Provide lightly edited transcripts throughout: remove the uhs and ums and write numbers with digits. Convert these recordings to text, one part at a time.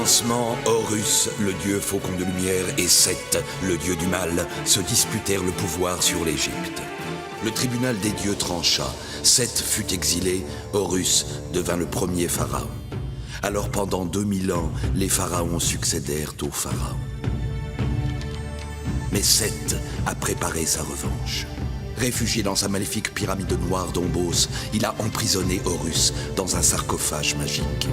commencement, Horus, le dieu faucon de lumière, et Seth, le dieu du mal, se disputèrent le pouvoir sur l'Égypte. Le tribunal des dieux trancha. Seth fut exilé, Horus devint le premier pharaon. Alors pendant 2000 ans, les pharaons succédèrent aux pharaons. Mais Seth a préparé sa revanche. Réfugié dans sa maléfique pyramide noire d'Ombos, il a emprisonné Horus dans un sarcophage magique.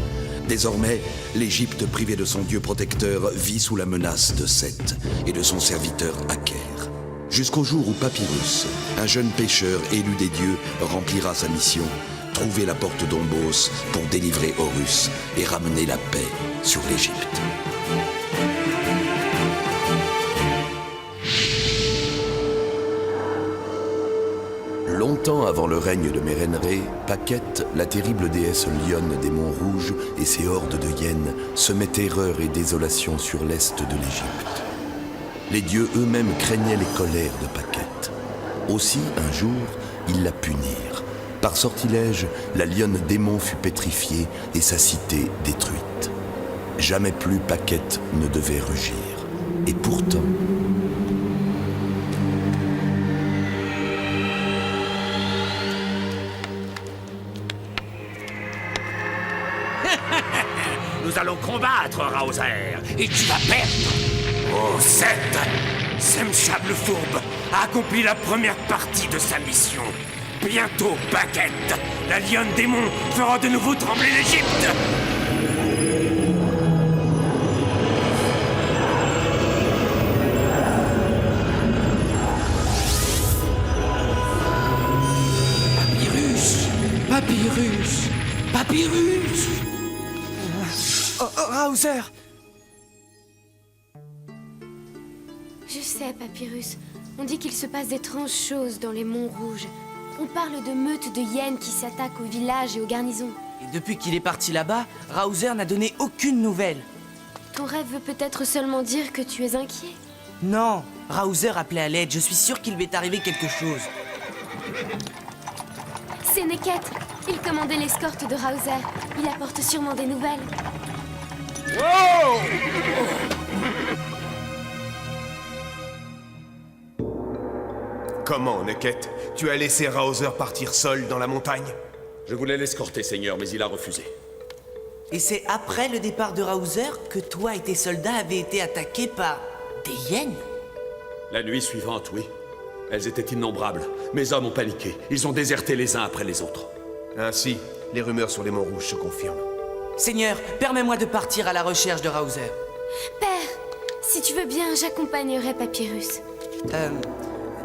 Désormais, l'Égypte, privée de son dieu protecteur, vit sous la menace de Seth et de son serviteur Aker. Jusqu'au jour où Papyrus, un jeune pêcheur élu des dieux, remplira sa mission, trouver la porte d'Ombos pour délivrer Horus et ramener la paix sur l'Égypte. Longtemps avant le règne de Mérenré, Paquette, la terrible déesse lionne des monts rouges, et ses hordes de hyènes semaient terreur et désolation sur l'est de l'Égypte. Les dieux eux-mêmes craignaient les colères de Paquette. Aussi, un jour, ils la punirent. Par sortilège, la lionne démon fut pétrifiée et sa cité détruite. Jamais plus Paquette ne devait rugir. Et pourtant... Nous allons combattre, Raozer, et tu vas perdre. Oh, Seth, Semchab le fourbe a accompli la première partie de sa mission. Bientôt, Paquette, la lionne démon fera de nouveau trembler l'Égypte. Papyrus! Papyrus! Raozer! Je sais, Papyrus. On dit qu'il se passe d'étranges choses dans les monts rouges. On parle de meutes de hyènes qui s'attaquent aux villages et aux garnisons. Et depuis qu'il est parti là-bas, Raozer n'a donné aucune nouvelle. Ton rêve veut peut-être seulement dire que tu es inquiet. Non, Raozer appelait à l'aide. Je suis sûr qu'il lui est arrivé quelque chose. C'est Neket. Il commandait l'escorte de Raozer. Il apporte sûrement des nouvelles. Wow! Comment, Neket? Tu as laissé Raozer partir seul dans la montagne? Je voulais l'escorter, Seigneur, mais il a refusé. Et c'est après le départ de Raozer que toi et tes soldats avez été attaqués par... des hyènes? La nuit suivante, oui. Elles étaient innombrables. Mes hommes ont paniqué. Ils ont déserté les uns après les autres. Ainsi, les rumeurs sur les monts rouges se confirment. Seigneur, permets-moi de partir à la recherche de Raozer. Père, si tu veux bien, j'accompagnerai Papyrus.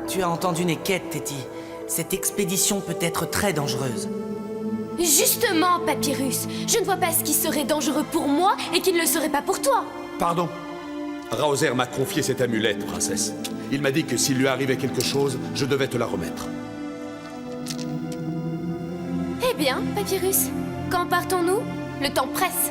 Tu as entendu Neket, Téti. Cette expédition peut être très dangereuse. Justement, Papyrus, je ne vois pas ce qui serait dangereux pour moi et qui ne le serait pas pour toi. Pardon. Raozer m'a confié cette amulette, princesse. Il m'a dit que s'il lui arrivait quelque chose, je devais te la remettre. Eh bien, Papyrus, quand partons-nous? Le temps presse.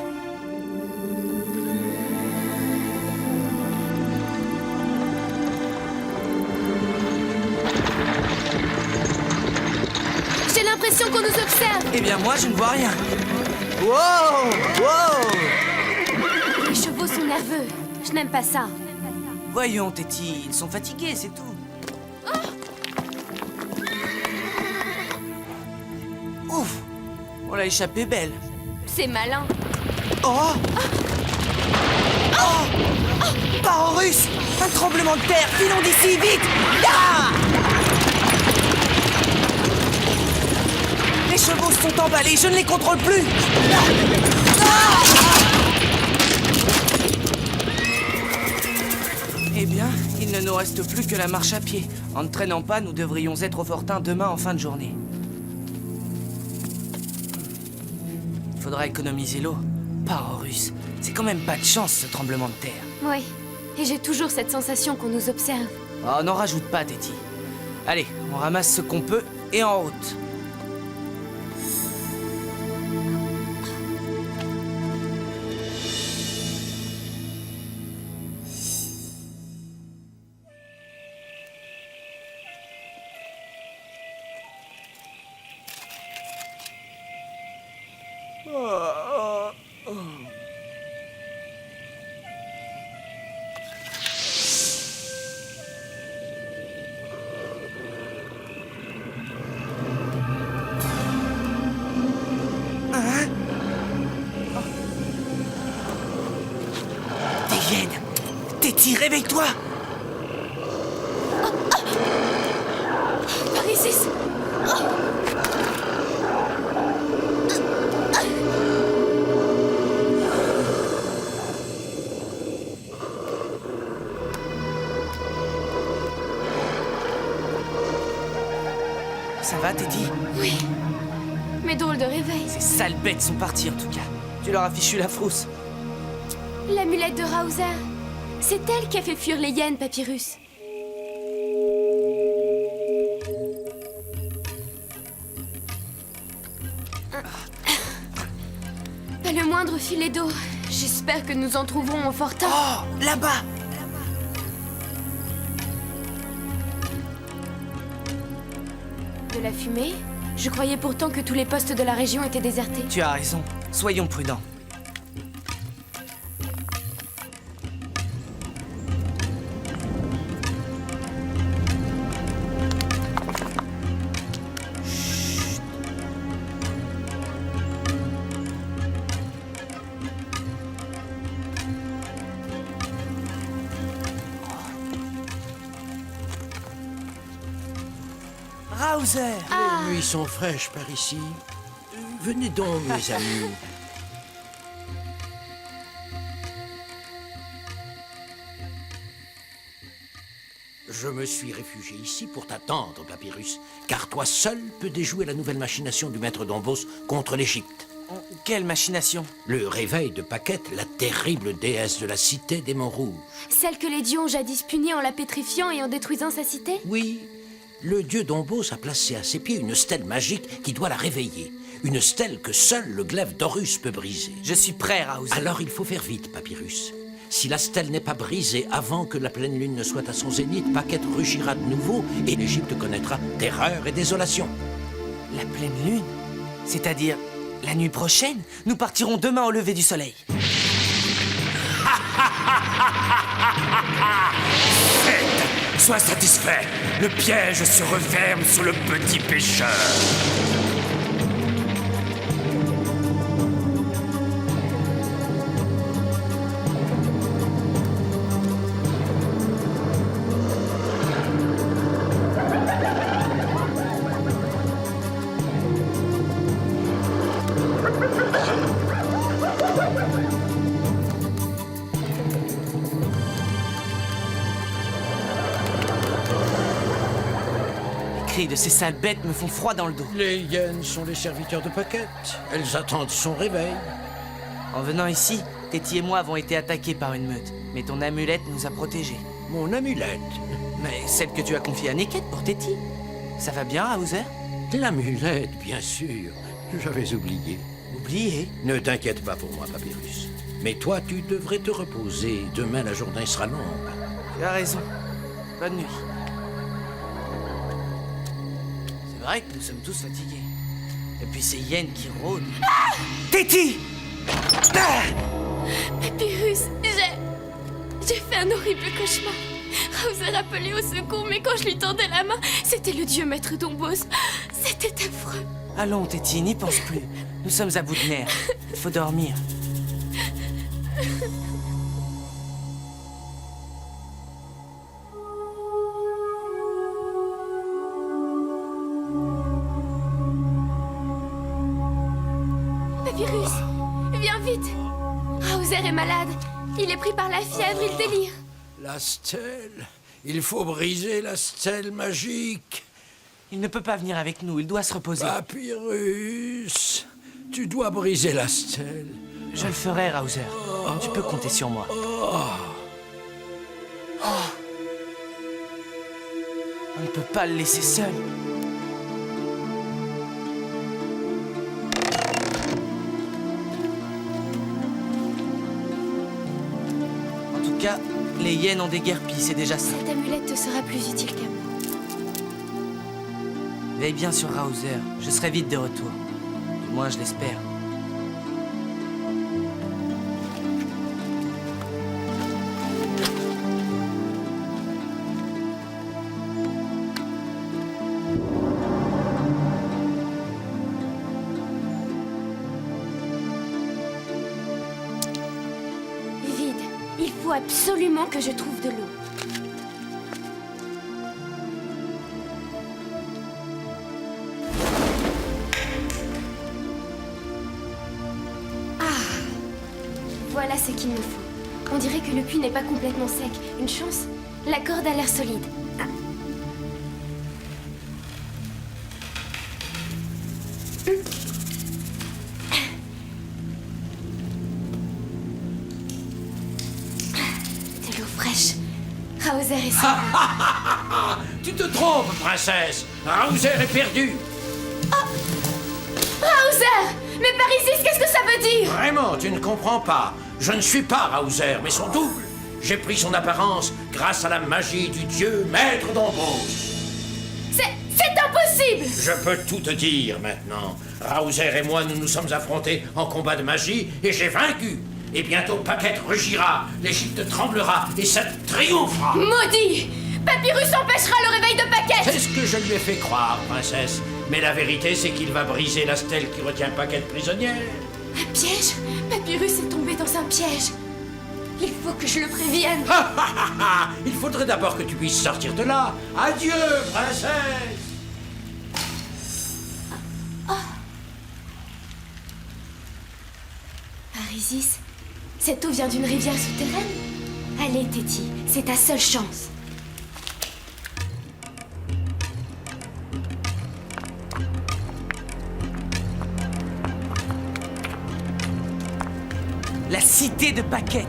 J'ai l'impression qu'on nous observe. Eh bien, moi, je ne vois rien. Wow! Wow! Les chevaux sont nerveux. Je n'aime pas ça. Voyons, Téti, ils sont fatigués, c'est tout. Ouf! On l'a échappé belle. C'est malin. Oh! Par Horus! Un tremblement de terre! Filons d'ici, vite! Ah! Les chevaux sont emballés, je ne les contrôle plus! Eh bien, il ne nous reste plus que la marche à pied. En ne traînant pas, nous devrions être au fortin demain en fin de journée. Il faudra économiser l'eau. Par Horus, c'est quand même pas de chance ce tremblement de terre. Oui. Et j'ai toujours cette sensation qu'on nous observe. Oh, n'en rajoute pas, Téti. Allez, on ramasse ce qu'on peut et en route. Réveille-toi! Parisis! Ça va, Teddy? Oui. Mais drôle de réveil. Ces sales bêtes sont parties, en tout cas. Tu leur as fichu la frousse. L'amulette de Raouzer. C'est elle qui a fait fuir les hyènes, Papyrus. Pas le moindre filet d'eau. J'espère que nous en trouverons en fortin. Oh, là-bas! De la fumée? Je croyais pourtant que tous les postes de la région étaient désertés. Tu as raison. Soyons prudents. Raouzer! Les nuits sont fraîches par ici. Venez donc, mes amis. Je me suis réfugié ici pour t'attendre, Papyrus, car toi seul peux déjouer la nouvelle machination du maître d'Ombos contre l'Égypte. Quelle machination! Le réveil de Paquette, la terrible déesse de la cité des Monts Rouges. Celle que les dieux ont jadis punie en la pétrifiant et en détruisant sa cité? Oui, le dieu d'Ombos a placé à ses pieds une stèle magique qui doit la réveiller. Une stèle que seul le glaive d'Horus peut briser. Je suis prêt, Raouzer. Alors il faut faire vite, Papyrus. Si la stèle n'est pas brisée avant que la pleine lune ne soit à son zénith, Paquette rugira de nouveau et l'Égypte connaîtra terreur et désolation. La pleine lune? C'est-à-dire la nuit prochaine? Nous partirons demain au lever du soleil. Sois satisfait. Le piège se referme sur le petit pêcheur. Les cris de ces sales bêtes me font froid dans le dos. Les hyènes sont les serviteurs de Paquette. Elles attendent son réveil. En venant ici, Téti et moi avons été attaqués par une meute. Mais ton amulette nous a protégés. Mon amulette. Mais celle que tu as confiée à Neket pour Téti. Ça va bien, Raouzer? L'amulette, bien sûr. J'avais oublié. Oublié? Ne t'inquiète pas pour moi, Papyrus. Mais toi, tu devrais te reposer. Demain, la journée sera longue. Tu as raison. Bonne nuit. C'est vrai que nous sommes tous fatigués. Et puis ces hyènes qui rôdent. Téti! Papyrus, j'ai fait un horrible cauchemar. Raouzer appelait au secours, mais quand je lui tendais la main, c'était le dieu maître d'Ombos. C'était affreux. Allons, Téti, n'y pense plus. Nous sommes à bout de nerfs. Il faut dormir. Papyrus, viens vite. Raouzer est malade. Il est pris par la fièvre et le délire. La stèle. Il faut briser la stèle magique. Il ne peut pas venir avec nous, il doit se reposer. Papyrus, tu dois briser la stèle. Je le ferai, Raouzer. Tu peux compter sur moi. On ne peut pas le laisser seul. En tout cas, les hyènes ont déguerpi, c'est déjà ça. Cette amulette te sera plus utile qu'à moi. Veille bien sur Raouzer, je serai vite de retour. Du moins, je l'espère. Vide. Il faut absolument que je trouve de l'eau. Ah, voilà ce qu'il me faut. On dirait que le puits n'est pas complètement sec. Une chance, la corde a l'air solide. Ah. De l'eau fraîche. Raozer est seul. Tu te trompes, princesse. Raozer est perdu. Raozer! Mais Parisis, qu'est-ce que ça veut dire? Vraiment, tu ne comprends pas. Je ne suis pas Raozer, mais son double. J'ai pris son apparence grâce à la magie du dieu maître d'Ombos. C'est impossible! Je peux tout te dire maintenant. Raozer et moi, nous nous sommes affrontés en combat de magie et j'ai vaincu. Et bientôt Paquette rugira, l'Égypte tremblera et ça triomphera. Maudit! Papyrus empêchera le réveil de Paquette! C'est ce que je lui ai fait croire, princesse. Mais la vérité, c'est qu'il va briser la stèle qui retient Paquette prisonnière. Un piège? Papyrus est tombé dans un piège. Il faut que je le prévienne. Il faudrait d'abord que tu puisses sortir de là. Adieu, princesse. Parisis, cette eau vient d'une rivière souterraine? Allez, Téti, c'est ta seule chance. La cité de Paquette.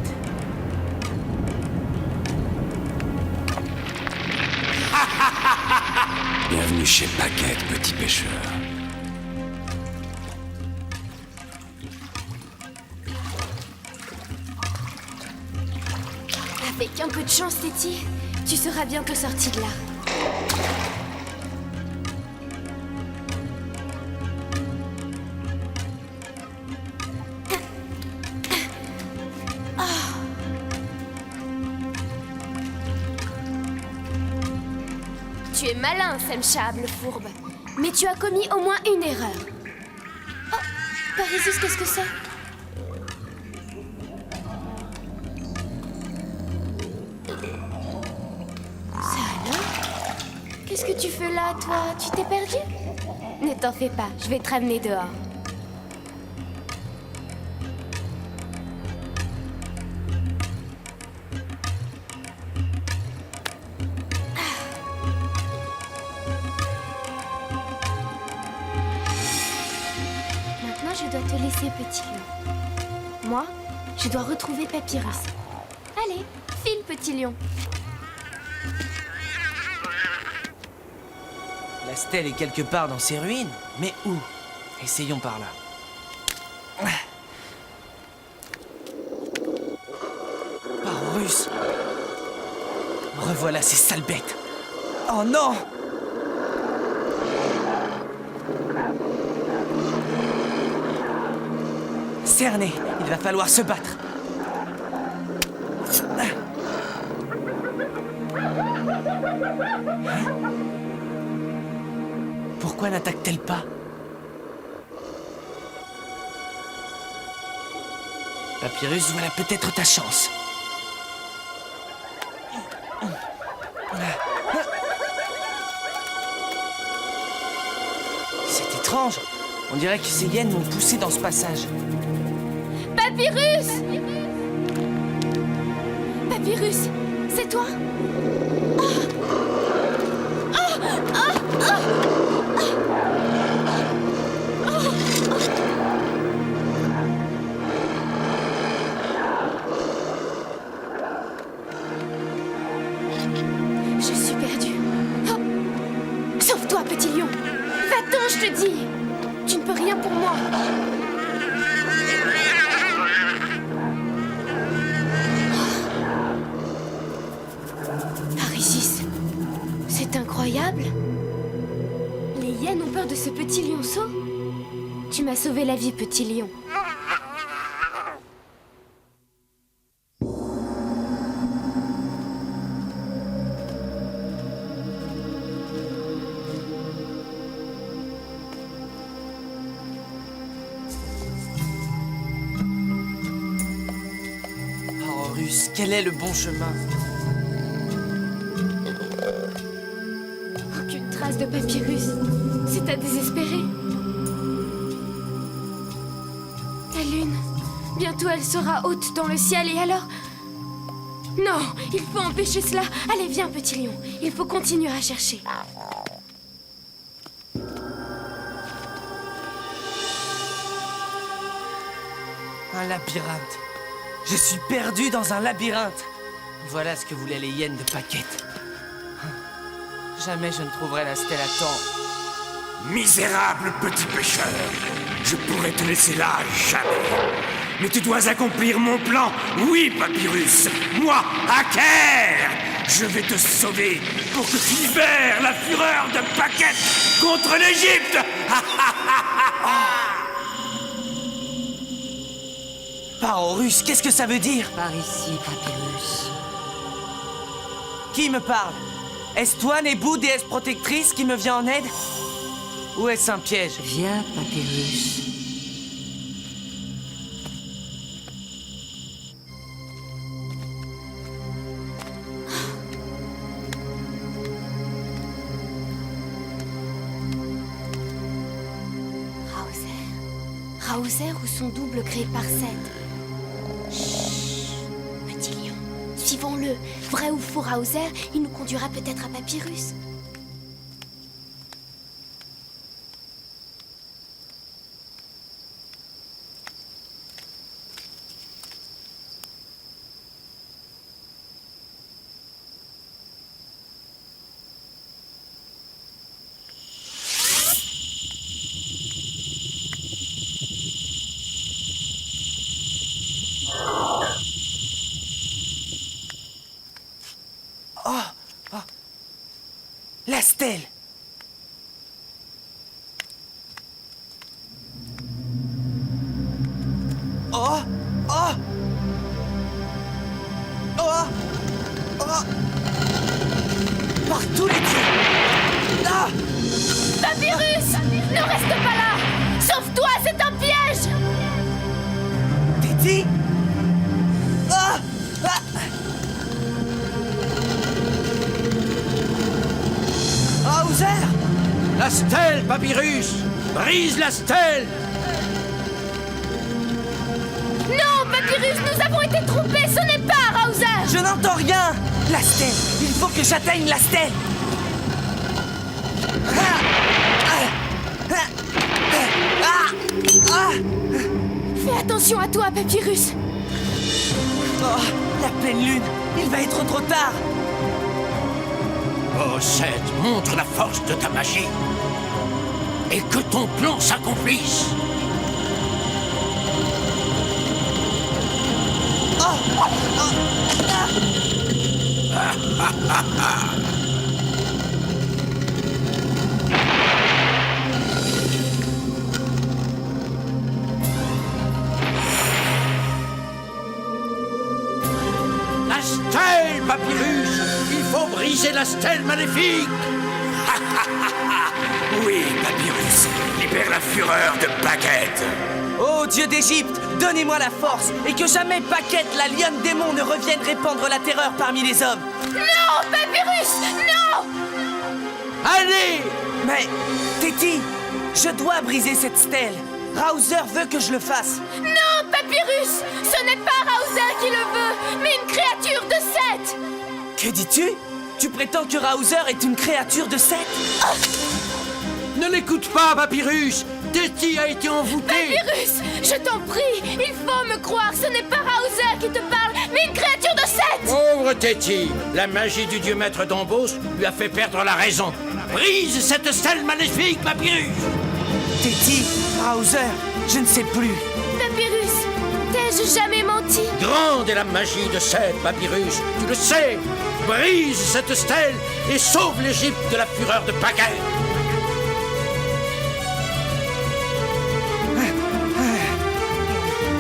Bienvenue chez Paquette, petit pêcheur. Avec un peu de chance, Téti, tu seras bientôt sorti de là. Tu es malin, Semchab, le fourbe. Mais tu as commis au moins une erreur. Oh, Parisis, qu'est-ce que c'est? Ça alors? Qu'est-ce que tu fais là, toi? Tu t'es perdu? Ne t'en fais pas, je vais te ramener dehors. Maintenant, je dois te laisser, petit lion. Moi, je dois retrouver Papyrus. Allez, file, petit lion. La stèle est quelque part dans ces ruines. Mais où? Essayons par là. Parorus! Revoilà ces sales bêtes. Oh non! Cerné, il va falloir se battre. Pourquoi n'attaque-t-elle pas? Papyrus, voilà peut-être ta chance. C'est étrange. On dirait que ces hyènes m'ont poussé dans ce passage. Papyrus! Papyrus, c'est toi? Je suis perdue. Oh. Sauve-toi, petit lion. Va-t'en, je te dis. Tu ne peux rien pour moi. Parisis, c'est incroyable. Les hyènes ont peur de ce petit lionceau. Tu m'as sauvé la vie, petit lion. Quel est le bon chemin? Aucune trace de papyrus. C'est à désespérer. La lune. Bientôt elle sera haute dans le ciel et alors... Non, il faut empêcher cela. Allez, viens, petit lion. Il faut continuer à chercher. Un labyrinthe. Je suis perdu dans un labyrinthe. Voilà ce que voulaient les hyènes de Paquette. Jamais je ne trouverai la stèle à temps. Misérable petit pêcheur, je pourrais te laisser là jamais. Mais tu dois accomplir mon plan. Oui, Papyrus, moi, Aker, je vais te sauver pour que tu libères la fureur de Paquette contre l'Égypte. Parorus, qu'est-ce que ça veut dire? Par ici, Papyrus. Qui me parle? Est-ce toi, Nébou, déesse protectrice, qui me vient en aide? Ou est-ce un piège? Viens, Papyrus. Raouzer ou son double créé par Seth. Chut, petit lion. Suivons-le. Vrai ou faux Raouzer, il nous conduira peut-être à Papyrus. La stèle! Oh! Oh! Oh! Oh! Par tous les dieux! Ah! Papyrus! Ne reste pas là! Sauve-toi, c'est un piège! Titi? Ah! Ah! Raouzer! La stèle, Papyrus! Brise la stèle! Non, Papyrus, nous avons été trompés, ce n'est pas Raouzer! Je n'entends rien! La stèle! Il faut que j'atteigne la stèle! Fais attention à toi, Papyrus! Oh, la pleine lune! Il va être trop tard! Oh, Seth, montre la force de ta magie. Et que ton plan s'accomplisse. La stèle, Papyrus! Il faut briser la stèle maléfique! Oui, Papyrus, libère la fureur de Paquette. Ô Dieu d'Égypte, donnez-moi la force et que jamais Paquette, la lionne démon, ne revienne répandre la terreur parmi les hommes. Non, Papyrus! Non! Allez! Mais, Titi, je dois briser cette stèle. Raouzer veut que je le fasse. Non, Papyrus! Ce n'est pas Raouzer qui le veut, mais une créature de Seth! Que dis-tu? Tu prétends que Raouzer est une créature de Seth? Ne l'écoute pas, Papyrus! Teti a été envoûté! Papyrus! Je t'en prie! Il faut me croire! Ce n'est pas Raouzer qui te parle, mais une créature de Seth! Pauvre Teti! La magie du dieu maître d'Ombos lui a fait perdre la raison. Brise cette stèle maléfique, Papyrus! Titi, Raouzer, je ne sais plus. Papyrus! T'ai-je jamais menti? Grande est la magie de Seth, Papyrus! Tu le sais! Brise cette stèle et sauve l'Égypte de la fureur de Paquette!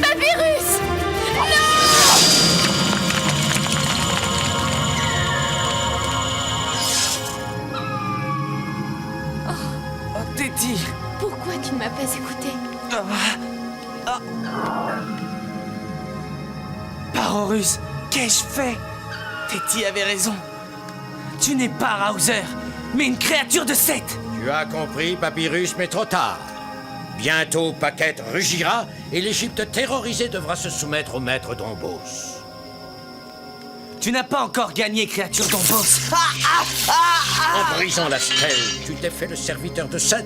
Papyrus! Non! Oh, Titi. Pourquoi tu ne m'as pas écouté? Parorus, Qu'ai-je fait? Teddy avait raison. Tu n'es pas Raouzer, mais une créature de Seth. Tu as compris, Papyrus, mais trop tard. Bientôt, Paquette rugira et l'Égypte terrorisée devra se soumettre au maître d'Ombos. Tu n'as pas encore gagné, créature d'Ombos. En brisant la stèle, tu t'es fait le serviteur de Seth.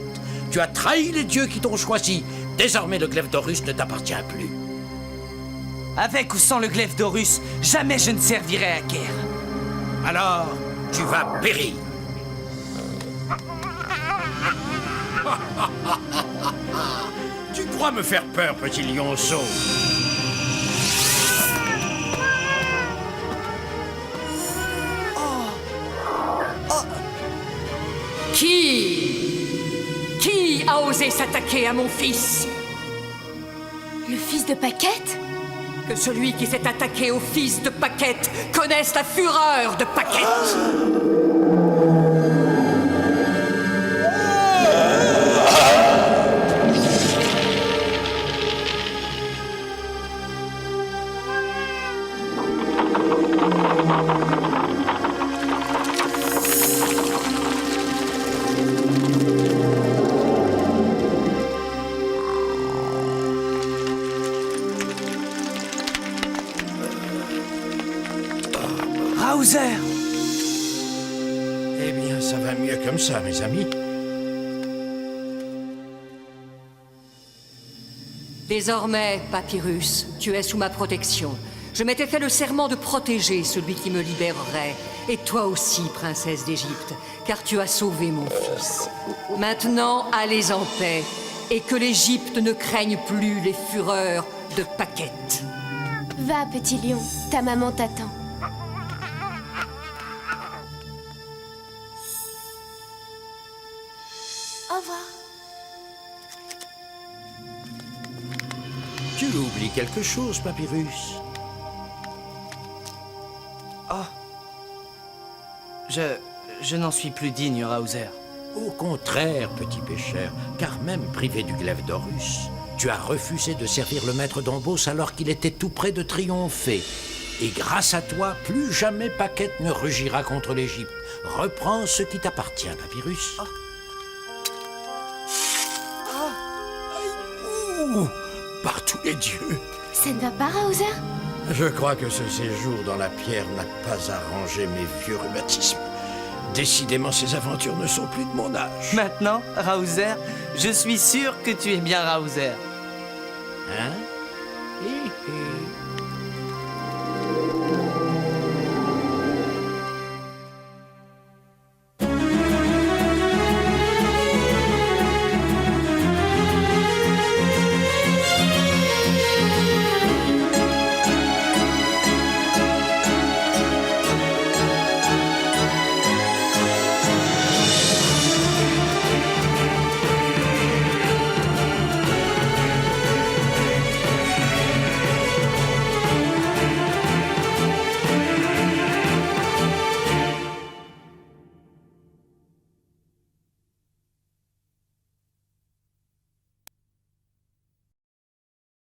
Tu as trahi les dieux qui t'ont choisi. Désormais, le glaive d'Horus ne t'appartient plus. Avec ou sans le glaive d'Horus, jamais je ne servirai à guerre. Alors, tu vas périr. Tu crois me faire peur, petit lionceau? Qui a osé s'attaquer à mon fils? Le fils de Paquette? Que celui qui s'est attaqué au fils de Paquette connaisse la fureur de Paquette. Raouzer! Eh bien, ça va mieux comme ça, mes amis. Désormais, Papyrus, tu es sous ma protection. Je m'étais fait le serment de protéger celui qui me libérerait. Et toi aussi, princesse d'Égypte, car tu as sauvé mon fils. Maintenant, allez en paix, et que l'Égypte ne craigne plus les fureurs de Paquette. Va, petit lion, ta maman t'attend. Au revoir. Tu oublies quelque chose, Papyrus. Je n'en suis plus digne, Raouzer. Au contraire, petit pêcheur, car même privé du glaive d'Horus, tu as refusé de servir le maître d'Ombos alors qu'il était tout près de triompher. Et grâce à toi, plus jamais Paquette ne rugira contre l'Égypte. Reprends ce qui t'appartient, Papyrus. Ouh, par tous les dieux! Ça ne va pas, Raouzer? Je crois que ce séjour dans la pierre n'a pas arrangé mes vieux rhumatismes. Décidément, ces aventures ne sont plus de mon âge. Maintenant, Raouzer, je suis sûr que tu es bien Raouzer. Hein?